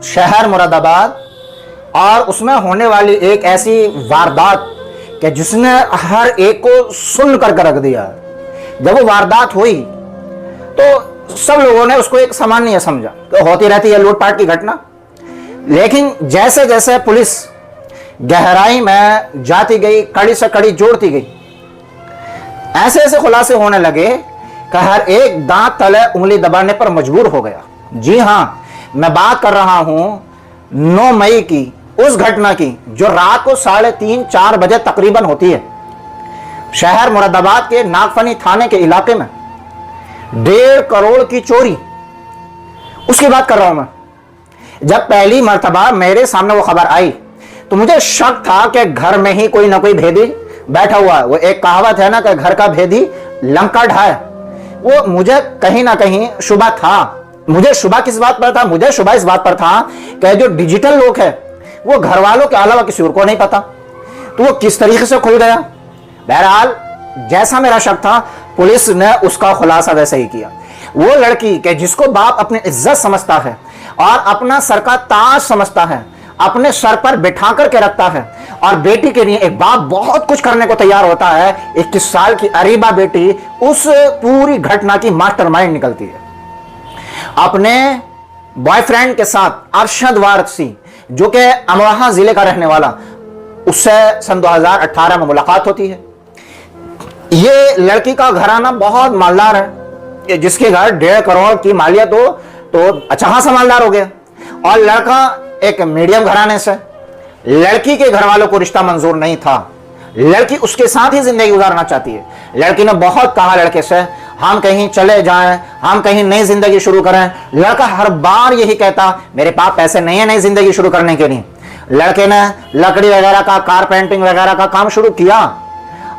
शहर मुरादाबाद, और उसमें होने वाली एक ऐसी वारदात कि जिसने हर एक को सुन कर रख दिया। जब वो वारदात हुई तो सब लोगों ने उसको एक सामान्य समझा, तो होती रहती है लूटपाट की घटना। लेकिन जैसे जैसे पुलिस गहराई में जाती गई, कड़ी से कड़ी जोड़ती गई, ऐसे ऐसे खुलासे होने लगे कि हर एक दांत तले उंगली दबाने पर मजबूर हो गया। जी हां, मैं बात कर रहा हूं 9 मई की, उस घटना की जो रात को 3:30-4 बजे तकरीबन होती है। शहर मुरादाबाद के नागफनी थाने के इलाके में 1.5 करोड़ की चोरी, उसकी बात कर रहा हूं मैं। जब पहली मर्तबा मेरे सामने वो खबर आई तो मुझे शक था कि घर में ही कोई ना कोई भेदी बैठा हुआ है। वो एक कहावत है ना कि घर का भेदी लंका ढाए, वो मुझे कहीं ना कहीं शुबा था। मुझे शुबा किस बात पर था? मुझे शुबा इस बात पर था कि जो डिजिटल लोग है वो घर वालों के अलावा किसी और को नहीं पता, तो वो किस तरीके से खुल गया। बहरहाल जैसा मेरा शक था, पुलिस ने उसका खुलासा वैसे ही किया। वो लड़की के जिसको बाप अपनी इज्जत समझता है और अपना सर का ताज समझता है, अपने सर पर बिठा करके रखता है, और बेटी के लिए एक बाप बहुत कुछ करने को तैयार होता है। 21 साल की अरीबा बेटी उस पूरी घटना की मास्टरमाइंड निकलती है। अपने बॉयफ्रेंड के साथ अरशद वारसी, जो कि अमरोहा जिले का रहने वाला, उससे सन 2018 में मुलाकात होती है। ये लड़की का घराना बहुत मालदार है, जिसके घर 1.5 करोड़ की मालियत हो तो अच्छा खासा मालदार हो गया। और लड़का एक मीडियम घराने से। लड़की के घर वालों को रिश्ता मंजूर नहीं था, लड़की उसके साथ ही जिंदगी गुजारना चाहती है। लड़की ने बहुत कहा लड़के से, हम कहीं चले जाएं, हम कहीं नई जिंदगी शुरू करें। लड़का हर बार यही कहता, मेरे पास पैसे नहीं है नई जिंदगी शुरू करने के लिए। लड़के ने लकड़ी वगैरह का, कारपेंटिंग वगैरह का काम शुरू किया,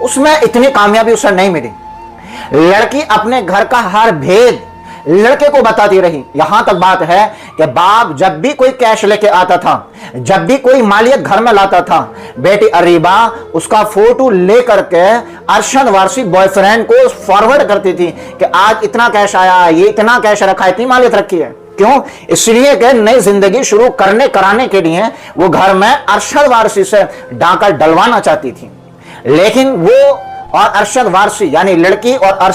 उसमें इतनी कामयाबी उसे नहीं मिली। लड़की अपने घर का हर भेद लड़के को बताती रही। यहां तक बात है कि बाप जब भी कोई कैश लेके आता था, जब भी कोई मालियत घर में लाता था, बेटी अरीबा उसका फोटो लेकर के अरशद वारसी बॉयफ्रेंड को फॉरवर्ड करती थी कि आज इतना कैश आया, ये इतना कैश रखा, इतनी मालियत रखी है। क्यों? इसलिए कि नई जिंदगी शुरू करने कराने के लिए वो घर में अरशद वारसी से डाका डलवाना चाहती थी। लेकिन वो और अरशद वारसी यानी लड़की और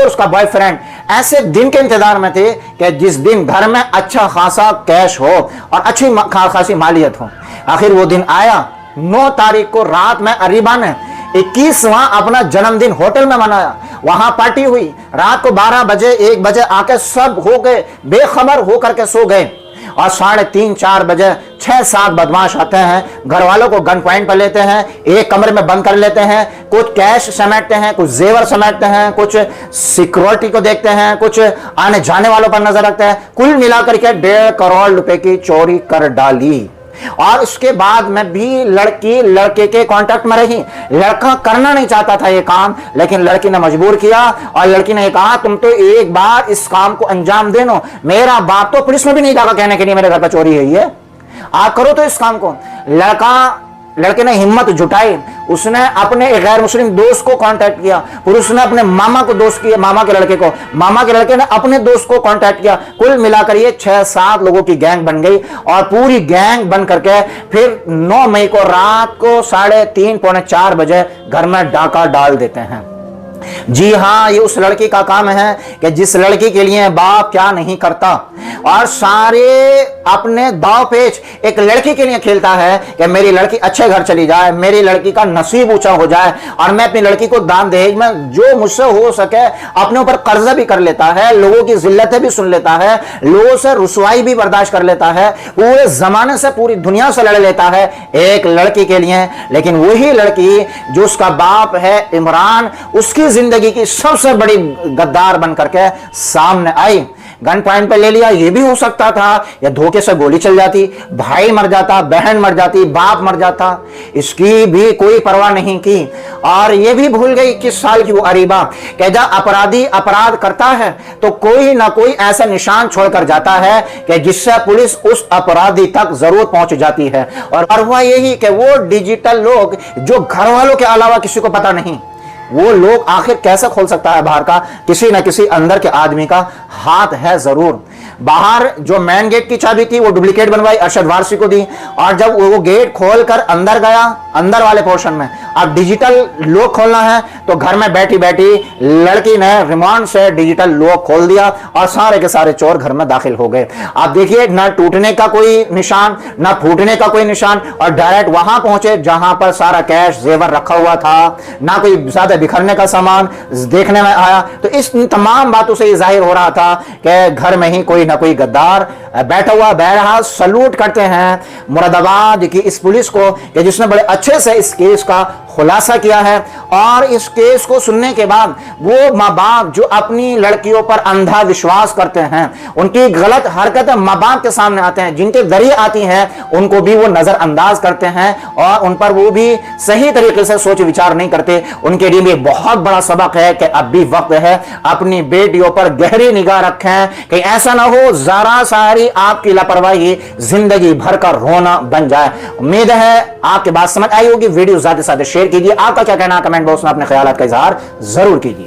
उसका बॉयफ्रेंड ऐसे दिन के इंतजार में थे कि जिस दिन घर में अच्छा खासा कैश हो और अच्छी खासी मालियत हो। आखिर वो दिन आया। 9 तारीख को रात में अरीबा ने 21वां अपना जन्मदिन होटल में मनाया। वहां पार्टी हुई। रात को 12 बजे 1 बजे आके सब हो गए बेखबर होकर के सो गए। और 3:30-4 बजे 6-7 बदमाश आते हैं, घर वालों को गन पॉइंट पर लेते हैं, एक कमरे में बंद कर लेते हैं, कुछ कैश समेटते हैं, कुछ जेवर समेटते हैं, कुछ सिक्योरिटी को देखते हैं, कुछ आने जाने वालों पर नजर रखते हैं। कुल मिलाकर के 1.5 करोड़ रुपए की चोरी कर डाली। और उसके बाद में भी लड़की लड़के के कांटेक्ट में रही। लड़का करना नहीं चाहता था ये काम, लेकिन लड़की ने मजबूर किया और लड़की ने कहा तुम तो एक बार इस काम को अंजाम दे दो। मेरा बाप तो पुलिस में भी नहीं जाएगा कहने के लिए मेरे घर पर चोरी है ये, आप करो तो इस काम को। लड़के ने हिम्मत जुटाई। उसने अपने गैर मुस्लिम दोस्त को कांटेक्ट किया, फिर उसने अपने मामा को दोस्त किया, मामा के लड़के ने अपने दोस्त को कांटेक्ट किया। कुल मिलाकर ये 6-7 लोगों की गैंग बन गई। और पूरी गैंग बन करके फिर 9 मई को रात को 3:30-4 बजे घर में डाका डाल देते हैं। जी हां, ये उस लड़की का काम है कि जिस लड़की के लिए बाप क्या नहीं करता, और सारे अपने दाव पेच एक लड़की के लिए खेलता है कि मेरी लड़की अच्छे घर चली जाए, मेरी लड़की का नसीब ऊंचा हो जाए, और मैं अपनी लड़की को दान दहेज में जो मुझसे हो सके अपने ऊपर कर्जा भी कर लेता है, लोगों की जिल्लतें भी सुन लेता है, लोगों से रुसवाई भी बर्दाश्त कर लेता है, पूरे जमाने से पूरी दुनिया से लड़ लेता है एक लड़की के लिए। लेकिन वही लड़की जो उसका बाप है इमरान, उसकी जिंदगी की सबसे बड़ी गद्दार बन करके सामने आई। गन पॉइंट पे ले लिया, ये भी हो सकता था, या धोखे से गोली चल जाती, भाई मर जाता, बहन मर जाती, बाप मर जाता, इसकी भी कोई परवाह नहीं की। और ये भी भूल गई 21 साल की वो अरीबा कि जब अपराधी अपराध करता है तो कोई ना कोई ऐसा निशान छोड़कर जाता है कि जिससे पुलिस उस अपराधी तक जरूर पहुंच जाती है। और हुआ यही कि वो डिजिटल लोग जो घर वालों के अलावा किसी को पता नहीं, वो लोग आखिर कैसे खोल सकता है बाहर का? किसी न किसी अंदर के आदमी का हाथ है जरूर। बाहर जो मेन गेट की चाबी थी वो डुप्लीकेट बनवाई, अरशद वारसी को दी, और जब वो गेट खोलकर अंदर गया, अंदर वाले पोर्शन में अब डिजिटल लॉक खोलना है, तो घर में बैठी बैठी लड़की ने रिमोट से डिजिटल लॉक खोल दिया और सारे के सारे चोर घर में दाखिल हो गए। आप देखिए, ना टूटने का कोई निशान, ना फूटने का कोई निशान, और डायरेक्ट वहां पहुंचे जहां पर सारा कैश जेवर रखा हुआ था, ना कोई ज्यादा बिखरने का सामान देखने में आया। तो इस तमाम बातों से यह जाहिर हो रहा था कि घर में ही कोई ना कोई गद्दार बैठा हुआ। बहरहाल सलूट करते हैं मुरादाबाद की इस पुलिस को कि जिसने बड़े अच्छे से इस केस का खुलासा किया है, और इस केस को सुनने के बाद वो माँ बाप जो अपनी लड़कियों पर अंधा विश्वास करते हैं, उनकी गलत हरकतें माँ बाप के सामने आते हैं, जिनके जरिए आती हैं, उनको भी वो नजरअंदाज करते हैं और उन पर वो भी सही तरीके से सोच विचार नहीं करते। उनके लिए बहुत बड़ा सबक है कि अब भी वक्त है, अपनी बेटियों पर गहरी निगाह रखें कि ऐसा ना हो जरा सारी आपकी लापरवाही जिंदगी भर का रोना बन जाए। उम्मीद है आपके बात समझ आई होगी। वीडियो ज्यादा से ज्यादा शेयर कीजिए। आपका क्या कहना कमेंट बॉक्स में अपने ख्यालात का इजहार जरूर कीजिए।